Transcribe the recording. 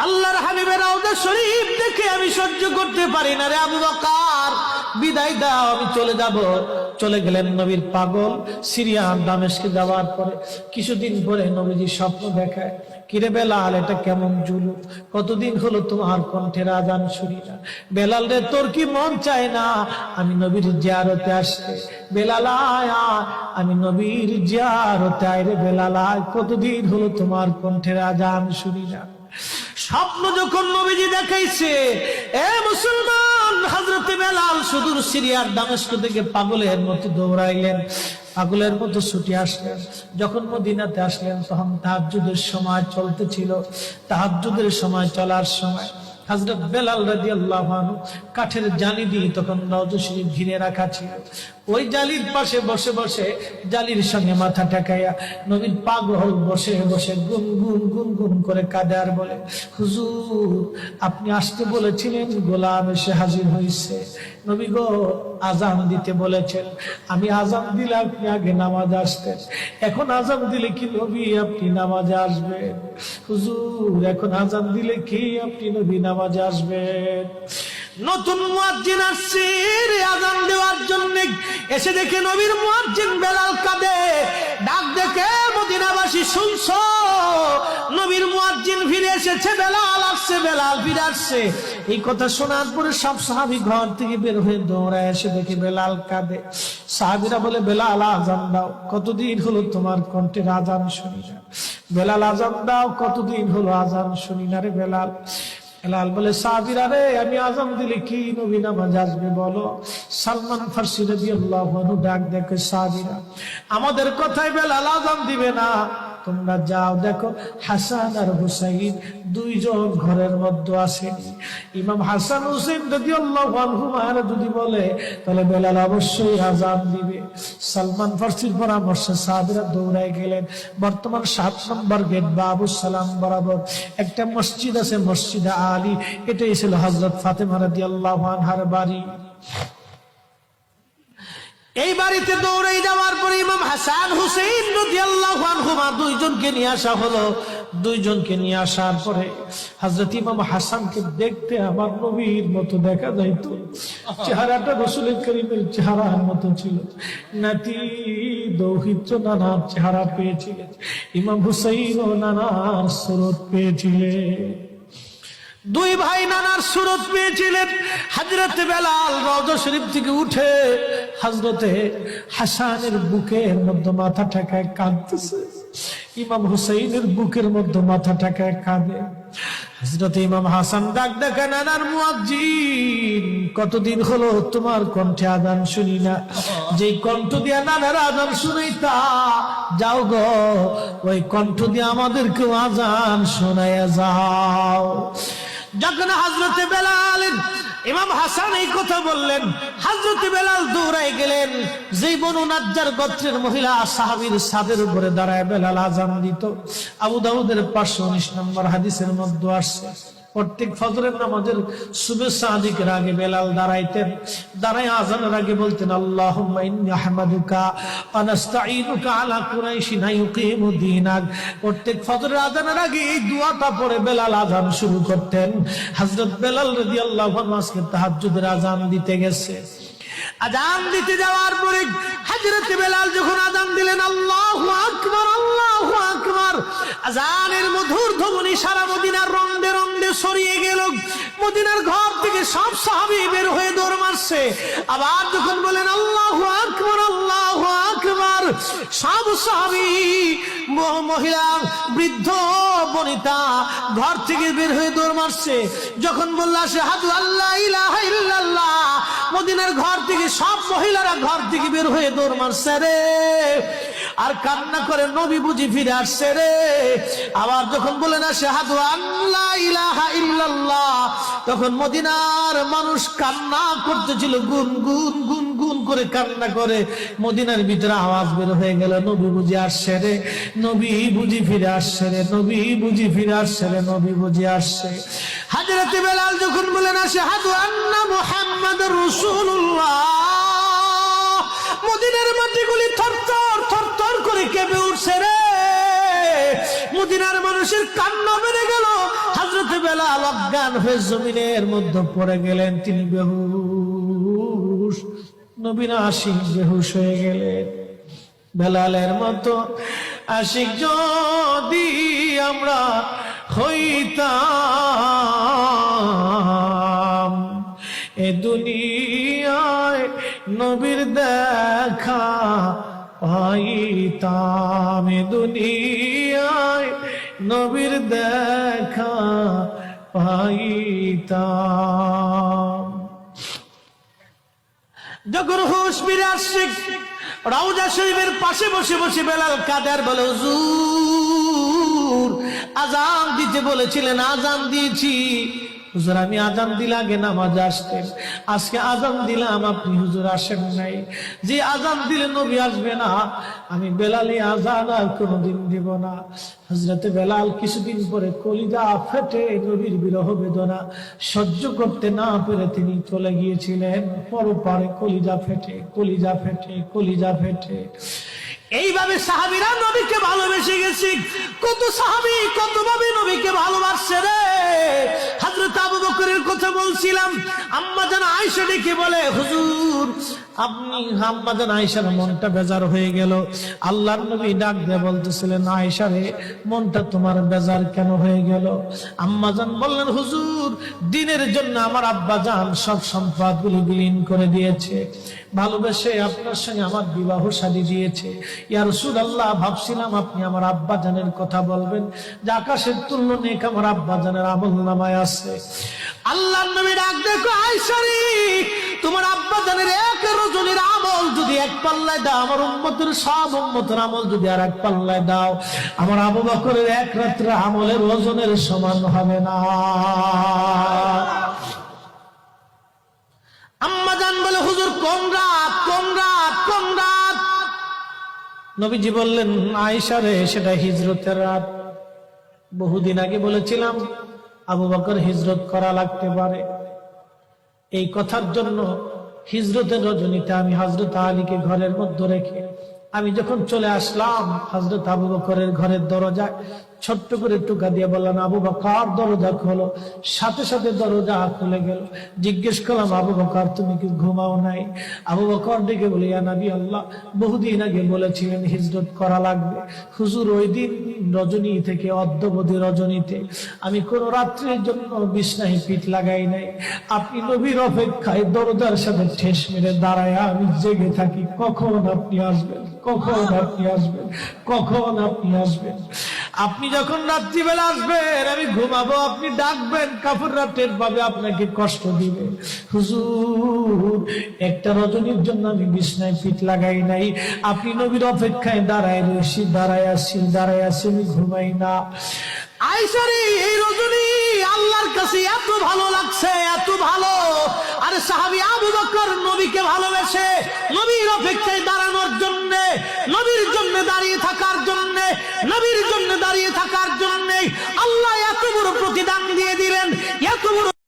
আল্লাহর হাবিবের রওজা শরীফ দেখে আমি সহ্য করতে পারি না রে আবু বকর, বিদায় দাও, আমি চলে যাব। চলে গেলেন নবীর পাগল। সিরিয়া দামেস্কে যাওয়ার পরে কিছুদিন পরে নবীজি স্বপ্ন দেখায়, কিরে বেলাল, এটা কেমন জুলুম, কতদিন হলো তোমার কণ্ঠের আজান শুনি না। বেলাল রে, তোর কি মন চায় না আমি নবীর জিয়ারতে আসতে? বেলাল আয়, আমি নবীর জিয়ারতে আয় রে বেলাল আয়, কতদিন হলো তোমার কণ্ঠের আজান শুনি না। স্বপ্ন যখন নবীজি দেখাইছে, এ মুসলমান, হযরতে বেলাল সুদূর সিরিয়ার দামেস্ক থেকে পাগলের মতো দৌড়াইলেন, পাগলের মতো ছুটে আসলেন। যখন মদিনাতে আসলেন তখন তাহাজ্জুদের সময় চলতেছিল। তাহাজ্জুদের সময় চলার সময় হযরত বেলাল রাদিয়াল্লাহু আনহু কাঠের জালি দিয়ে তখন রওজা শরীফ ঘিরে রাখা ছিল। ওই জালির পাশে বসে বসে জালির সঙ্গে মাথা ঠেকাইয়া নবীর পাগল বসে বসে গুনগুন গুনগুন করে কাঁদে আর বলে, হুজুর, আপনি আসতে বলেছিলেন, গোলাম এসে হাজির হয়েছে। নবী গো, আজান দিতে বলেছেন, আমি আজান দিলে আপনি আগে নামাজ আসতেন, এখন আজান দিলে কি নবী আপনি নামাজে আসবেন? হুজুর, এখন আজান দিলে কি আপনি নবী নামাজে আসবেন? নতুন মুয়াজ্জিন আসছে আজান দেওয়ার জন্য, এসে দেখে নবীর মুয়াজ্জিন বেলাল কাঁদে। ডাক দেখে মদিনাবাসী, শুনছো, নবীর মুয়াজ্জিন ফিরে এসেছে, বেলাল আসছে, বেলাল ফিরে আসছে। এই কথা শোনার পরে সব সাহাবী ঘর থেকে বের হয়ে দৌড়ায় এসে দেখে বেলাল কাঁদে। সাহাবীরা বলে, বেলাল আজান দাও, কতদিন হলো তোমার কণ্ঠের আজান শুনি না। বেলাল আজান দাও, কতদিন হলো আজান শুনি না রে বেলাল। বেলাল বলে, সাহাবীরা রে, আমি আজান দিলে কি নবী নামাজ আসবে বলো? সালমান ফারসি রাদিয়াল্লাহু আনহু ডাক দেখে, সাহাবীরা, আমাদের কথায় বেলাল আজান দিবে না, তোমরা যাও দেখো হাসান আর হুসাইন দুইজন ঘরের মধ্যে আসেন। ইমাম হাসান হুসাইন রাদিয়াল্লাহু আনহুমা যদি বলে তাহলে বেলাল অবশ্যই আজান দিবে। সালমান ফারসির পরামর্শে সাহাবীরা দৌড়ায় গেলেন। বর্তমান 7 নম্বর গেট বাবু সালাম বরাবর একটা মসজিদ আছে, মসজিদে আলী, এটাই ছিল হযরত ফাতেমা রাদিয়াল্লাহু আনহার বাড়ি। এই বাড়িতে দৌড়ে যাওয়ার পরে ইমাম হাসান হুসাইন রাদিয়াল্লাহু আনহুমা দুইজনকে নিয়ে আসা হলো। দুইজনকে নিয়ে আসার পরে হযরত ইমাম হাসানকে দেখতে আমার নবীর মতো দেখা যাইতো, চেহারাটা রাসূল করিমের চেহারার মতো ছিল। নাতি দৌহিত্র নানার চেহারা পেয়েছিলেন, ইমাম হুসাইনও নানার সুরত পেয়েছিলেন। দুই ভাই নানার সুরত পেয়েছিলেন। হযরতে বেলাল রওজা শরীফ থেকে উঠে হযরতে হাসানের বুকের মধ্যে মাথা ঠেকায় কাঁদতেছে, ইমাম হুসাইনের বুকের মধ্যে মাথা ঠেকায় কাঁদে। হযরতে ইমাম হাসান ডাক দেখে, নানার মুয়াজ্জিন, কতদিন হলো তোমার কণ্ঠে আজান শুনি না, যেই কণ্ঠ দিয়া নানার আজান শুনাইতা, যাও গো ওই কণ্ঠ দিয়ে আমাদেরকেও আজান শোনাইয়া যাও। যখন হযরতে বেলাল ইমাম হাসান এই কথা বললেন, হযরতে বেলাল দৌড়ায় গেলেন। যেই বনু নাজ্জার গোত্রের মহিলা সাহাবীর ছাদের উপরে দাঁড়ায় বেলাল আজান দিত। আবু দাউদের 519 নম্বর হাদিসের মধ্যে আসছে, প্রত্যেক ফজরের নামাজের সুবহ সাদিকের আগে বেলাল দাঁড়াইতেন। দাঁড়ায় আজানের আগে বলতেন, আল্লাহুম্মা ইন্নী আহমাদুকা ওয়া নাস্তাঈনুকা আলা কুরাইশিন ইউকিমু দীনাক। প্রত্যেক ফজরের আজানের আগে এই দোয়াটা পড়ে বেলাল আজান শুরু করতেন। হযরত বেলাল রাদিয়াল্লাহু আনহু আজকে তাহাজ্জুদের আজান দিতে গেছে। আজান দিতে যাওয়ার পরে হযরত বেলাল যখন আজান দিলেন, আল্লাহু আকবার, আল্লাহু আকবার, আজানের মধুর ধ্বনি সারা মদিনার রন্ধ্রে রন্ধ্রে ছড়িয়ে গেল। মদিনার ঘর থেকে সব সাহাবী বের হয়ে দৌড় মারছে। আবার যখন বলেন আল্লাহু আকবার, আল্লাহু আকবার, সব সাহাবী, মহিলা, বৃদ্ধ, বনিতা ঘর থেকে বের হয়ে দৌড় মারছে। যখন বলল আশহাদু আল্লা ইলাহা ইল্লাল্লাহ, মদিনার ঘর থেকে সব মহিলারা ঘর থেকে বের হয়ে দৌড় মারছে রে, আর কান্না করে, নবী বুঝি ফিরে আসছে রে। আবার যখন বলেন আশহাদু আল্লা ইলাহা ইল্লাল্লাহ, তখন মদিনার মানুষ কান্না করতেছিল, গুন গুন গুন গুন করে কান্না করে। মদিনার ভিতরে আওয়াজ বের হয়ে গেল, নবী বুঝি আসছে রে, নবী বুঝি ফিরে আসছে রে, নবী বুঝি ফিরে আসছে রে, নবী বুঝি আসছে। হযরত বেলাল যখন বলেন আশহাদু আন্না মুহাম্মাদুর রাসূলুল্লাহ, মদিনার মাটিগুলি থরথর থরথর করে কেঁপে উঠছে রে। মদিনার মানুষের কান্না বেড়ে গেল। হযরত বেলাল অজ্ঞান হয়ে জমিনের মধ্যে পড়ে গেলেন, তিনি বেহুশ। নবীর আশিক বেহুশ হয়ে গেলেন। বেলালের মতো আশিক যদি আমরা হইতাম, এ দুনিয়ায় নবীর দেখা পাইতাম, এ দুনিয়ায় নবীর দেখা পাইতাম। যখন হুঁশ ফিরে আসছে, রওজা শরীফের পাশে বসে বসে বেলাল কাদের বলে, হুজুর আজান দিতে বলেছিলেন, আজান দিয়েছি। হুজুর আমি আজান দিলে আগে নামাজে আসতেন, আজকে আজান দিলাম আপনি হুজুর আসেন নাই। যে আজান দিলে নবী আসবে না, আমি বেলালে আজান আর কোনোদিন দিব না। হযরতে বেলাল কিছুদিন পরে কলিজা ফেটে নবীর বিরহ বেদনা সহ্য করতে না পেরে তিনি চলে গিয়েছিলেন পরপারে। কলিজা ফেটে, কলিজা ফেটে, কলিজা ফেটে। এইভাবে সাহাবীরা নবীকে ভালোবেসে গেছে। কত সাহাবী কত ভাবে নবীকে ভালোবাসছে রে। হযরত আবু বকরের কথা বলছিলাম, আম্মা জান আয়েশা ডেকে বলে, হুজুর আপনি, আম্মা জান আয়েশার মনটা বেজার হয়ে গেল। আল্লাহর নবী ডাক দিয়ে বলতেছিলেন, আয়েশা রে মনটা তোমার বেজার কেন হয়ে গেল? আম্মা জান বললেন, হুজুর দ্বীনের জন্য আমার আব্বা জান সব সম্পদগুলো বিলীন করে দিয়েছে, ভালোবেসে আপনার সঙ্গে আমার বিবাহ শাদী দিয়েছে। ইয়া রাসূলুল্লাহ ভাবছিলাম আপনি আমার আব্বা জানের কথা বলবেন, যে আকাশের তুল্য নেক আমার আব্বা জানের আমলনামায় আছে। আল্লাহর নবী ডাক দেখো, আয়েশা রে তোমার আব্বা জানের এক রজনীর আমল যদি এক পাল্লায় দাও, আমার উম্মতের সব উম্মতের আমল যদি আর এক পাল্লায় দাও, আমার আবু বকরের এক রাত্রে আমলের ওজনের সমান হবে না। আম্মা জান বলে, হুজুর কোন রাত, কোন রাত, কোন রাত? নবীজি বললেন, আয়েশা রে সেটা হিজরতের রাত। বহুদিন আগে বলেছিলাম আবু বকর হিজরত করা লাগতে পারে। এই কথার জন্য হিজরতের রজনীতে আমি হযরত আলীকে ঘরের মধ্যে রেখে আমি যখন চলে আসলাম, হযরত আবু বকরের ঘরের দরজায় ছোট্ট করে টুকা দিয়ে বললাম, আবু বকর দরজা খোলো। সাথে সাথে দরজা খুলে গেল। জিজ্ঞেস করলাম, আবু বকর তুমি কি ঘুমাও নাই? আবু বকর ডেকে বলে, ইয়া নবী আল্লাহ বহুদিন আগে বলেছিলেন হিজরত করা লাগবে। হুজুর ওই দিন রজনী থেকে অদ্যবধি রজনীতে আমি কোন রাত্রির জন্য বিছনায় পিঠ লাগাই নাই। আপনি নবীর অপেক্ষায় দরজার সাথে ঠেস মেরে দাঁড়ায় আমি জেগে থাকি, কখন আপনি আসবেন, কখন আপনি আসবেন, কখন আপনি আসবেন। আপনি যখন রাত্রিবেলা আসবেন আমি ঘুমাবো, আপনি ডাকবেন, কাফেররা টের পাবে, আপনাকে কষ্ট দিবে। হুজুর একটা রজনীর জন্য আমি বিছনায় পিঠ লাগাই নাই, আপনি নবীর অপেক্ষায় দাঁড়ায় রয়েছি, দাঁড়ায় আসছি, দাঁড়ায় আসছি, আমি ঘুমাই না। আয়েশা রে এই রজনী আল্লাহর কাছে এত ভালো লাগছে, এত ভালো। আর সাহাবী আবু বকর নবীকে ভালোবেসে নবীর অপেক্ষায় দাঁড়ানোর জন্য, নবীর জন্য দাঁড়িয়ে থাকার জন্য, নবীর জন্য দাঁড়িয়ে থাকার জন্য আল্লাহ এত বড় প্রতিদান দিয়ে দিলেন, এত বড়